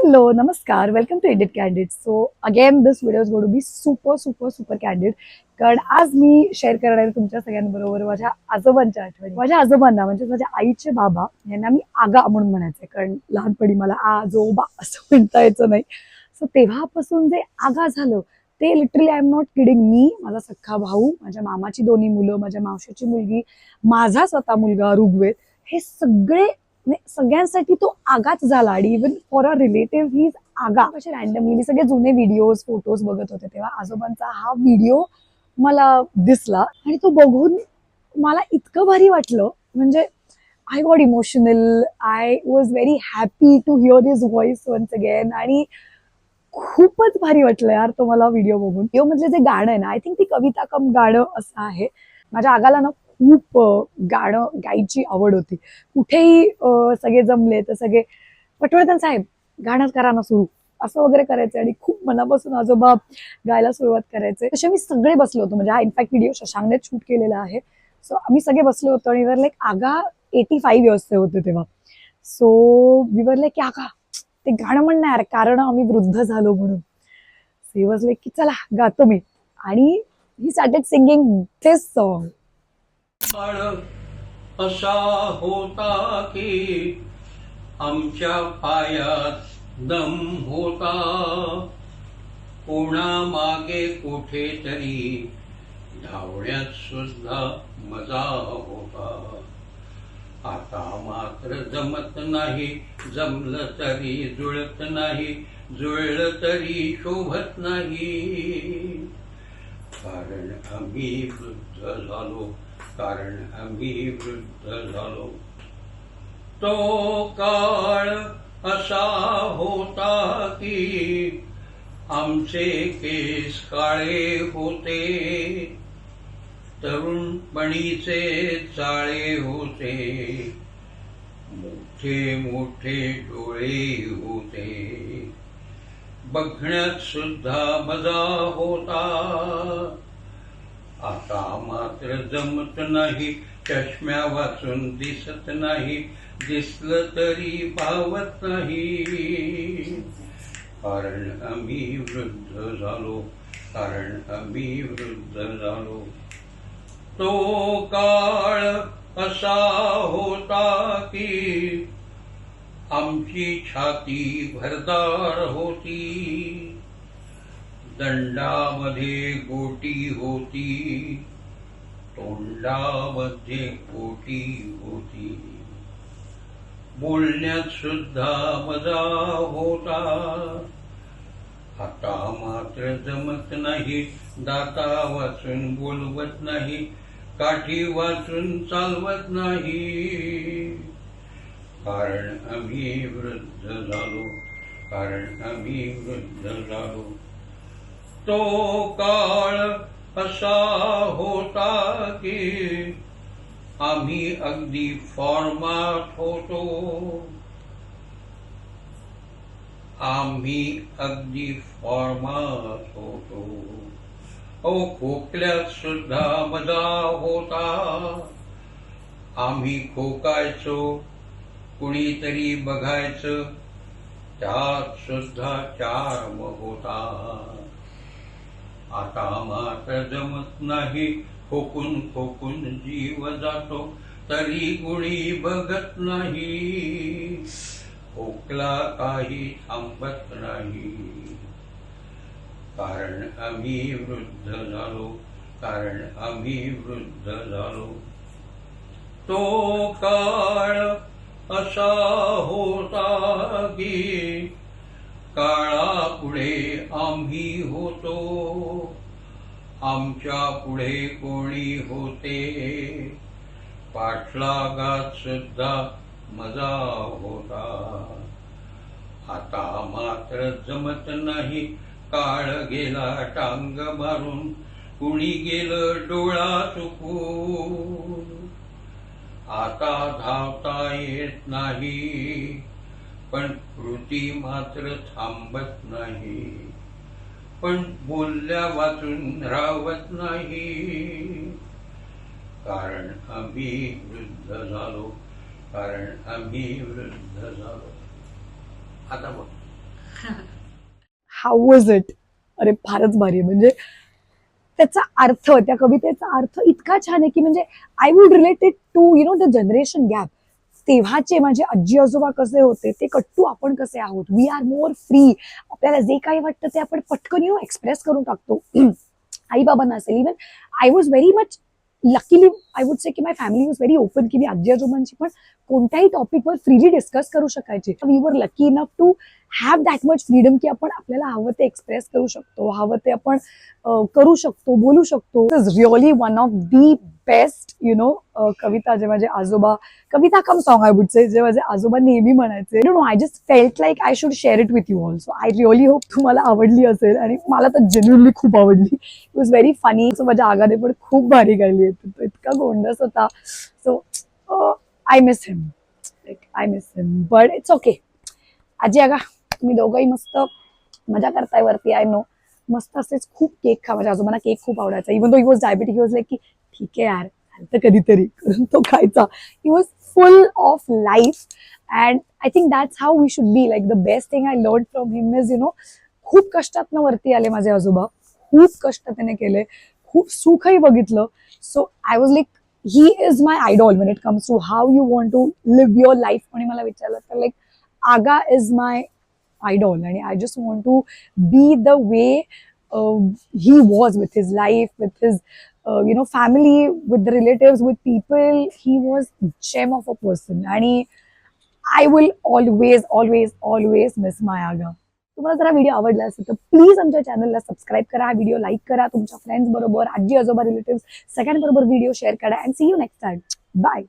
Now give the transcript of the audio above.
Hello, Namaskar. Welcome to Edit Candid. So again, this video is going to be super candid. कारण आज मी share करणार आहे तुमच्या सगळ्यांबरोबर माझ्या आजोबांच्या आठवणी. माझ्या आजोबांना म्हणजे माझ्या आईचे बाबा यांना मी आगा म्हणून म्हणायचे, कारण लहानपणी मला आजोबा असं म्हणता यायचं नाही. सो तेव्हापासून जे आगा झालं ते literally I am not kidding, मी, माझा सख्खा भाऊ, माझ्या मामाची दोन्ही मुलं, माझ्या मावशीची मुलगी, माझा स्वतः मुलगा ऋग्वेद, हे सगळे सगळ्यांसाठी तो आगाच झाला. आणि इव्हन फॉर अ रिलेटिव्ह ही आगा. असे रॅन्डमली मी सगळे जुने व्हिडिओज फोटोज बघत होते तेव्हा आजोबांचा हा व्हिडिओ मला दिसला आणि तो बघून मला इतकं भारी वाटलं. म्हणजे I got emotional. I was very happy to hear his voice once again. आणि खूपच भारी वाटलं यार तो मला व्हिडिओ बघून. व्हिडिओ मधले जे गाणं आहे ना, आय थिंक ती कविता कम गाणं असं आहे. माझ्या आगाला ना खूप गाणं गायची आवड होती. कुठेही सगळे जमले तर सगळे पटवर्धन साहेब गाणं करा ना सुरू असं वगैरे करायचे आणि खूप मनापासून आजोबा गायला सुरुवात करायचे. तसे मी सगळे बसलो होतो. म्हणजे हा इनफॅक्ट व्हिडिओ शशांकने शूट केलेला आहे. सो आम्ही सगळे बसलो होतो आणि लाईक आगा 85 इयर्सचे होते तेव्हा. सो वी वर लाईक आगा ते गाणं म्हणणार कारण आम्ही वृद्ध झालो म्हणून. सो ही वॉज लाईक की चला गातो मी. आणि he started singing this song. असा होता की आमच्या पायात दम होता, कोणा मागे कुठेतरी धावण्यात सुद्धा मजा होता. आता मात्र जमत नाही, जमलं तरी जुळत नाही, जुळलं तरी शोभत नाही. कारण आम्ही वृद्ध झालो, कारण आम्ही वृद्ध झालो. तो काळ असा होता की आमचे केस काळे होते, तरुणपणीचे चाळे होते, मोठे मोठे डोळे होते, बघण्यात सुद्धा मजा होता. आता मात्र जमत नाही, चष्म्या वाचून दिसत नाही, दिसलं तरी भावत नाही. कारण आम्ही वृद्ध झालो, कारण आम्ही वृद्ध झालो. तो काळ असा होता की आमची छाती भरदार होती, दंडामध्ये गोटी होती, तोंडामध्ये गोटी होती, बोलण्यात सुद्धा मजा होता. आता मात्र जमत नाही, दाता वाचून बोलवत नाही, काठी वाचून चालवत नाही. कारण आम्ही वृद्ध झालो, कारण आम्ही वृद्ध झालो. तो काळ असा होता की आम्ही अगदी फॉर्मात होतो, आम्ही अगदी फॉर्मात होतो. खोकल्यात सुद्धा मजा होता, आम्ही खोकायचो, कुणीतरी बघायचं, त्यात सुद्धा चार्म होता. आता मात्र जमत नाही, खोकून खोकून जीव जातो, तरी कुणी बघत नाही, खोकला काही थांबत नाही. कारण आम्ही वृद्ध झालो, कारण आम्ही वृद्ध झालो. तो काळ असा होता की काळापुढे आम्ही होतो, आमच्या पुढे कोणी होते, पाठलागात सुद्धा मजा होता. आता मात्र जमत नाही, काळ गेला टांग मारून, कुणी गेलं डोळा चुकून. आता धावता येत नाही, पण कृती मात्र थांबत नाही, पण बोलल्या वाचून राहत नाही. कारण आम्ही वृद्ध झालो, कारण आम्ही वृद्ध झालो. आता बघ, हाऊ वॉज इट? अरे फारच भारी आहे. म्हणजे त्याचा अर्थ, त्या कवितेचा अर्थ इतका छान आहे की म्हणजे I would relate it to the generation gap. तेव्हाचे माझे आजी आजोबा कसे होते, ते कट्टू आपण कसे आहोत. We are more free. आपल्याला जे काही वाटतं ते आपण पटकन एक्सप्रेस करून टाकतो. आई बाबांना असेल, even I was very much luckily I would से की माय फॅमिली वॉज व्हेरी ओपन, की मी आजी आजोबांशी पण कोणत्याही टॉपिकवर फ्रीली डिस्कस करू शकायचे. We were lucky enough to have that much freedom की आपण आपल्याला हवं ते एक्सप्रेस करू शकतो, हवं ते आपण करू शकतो, बोलू शकतो. Is really one of the best कविता जे माझे आजोबा, कविता cum song I would say, जे माझे आजोबा नेहमी म्हणायचे. I just felt like I should share it with you also. I really hope तुम्हाला आवडली असेल, आणि मला तर जेन्युअनली खूप आवडली. It was very funny. So माझ्या आगाने पण खूप भारी गायली आहे. तो इतका गोंडस होता. So I miss him, I miss him, but it's okay. आजी आगा, तुम्ही दोघंही मस्त मजा करताय वरती, आय नो. मस्त असेच खूप केक खा. माझ्या आजोबांना केक खूप आवडायचा. Even though he was diabetic, he was like की ठीक आहे यार, तर कधीतरी करून तो खायचा. He was full of life, and I think that's how we should be. Like the best thing I learn from him is खूप कष्टातनं वरती आले माझे आजोबा. खूप कष्ट त्याने केले, खूप सुखही बघितलं. So I was like he is my idol when it comes to how you want to live your life. आणि मला विचारलं तर लाईक आगा is my idol, and I just want to be the way he was with his life, with his family, with the relatives, with people. He was gem of a person, and I will always always always miss my Aga. तुम्हाला जर हा video आवडला असेल तर please आमच्या चॅनलला subscribe करा, हा व्हिडिओ लाईक करा, तुमच्या फ्रेंड्स बरोबर, आजी आजोबा, रिलेटिव्ह सगळ्यांबरोबर व्हिडिओ शेअर करा, and see you next time. Bye.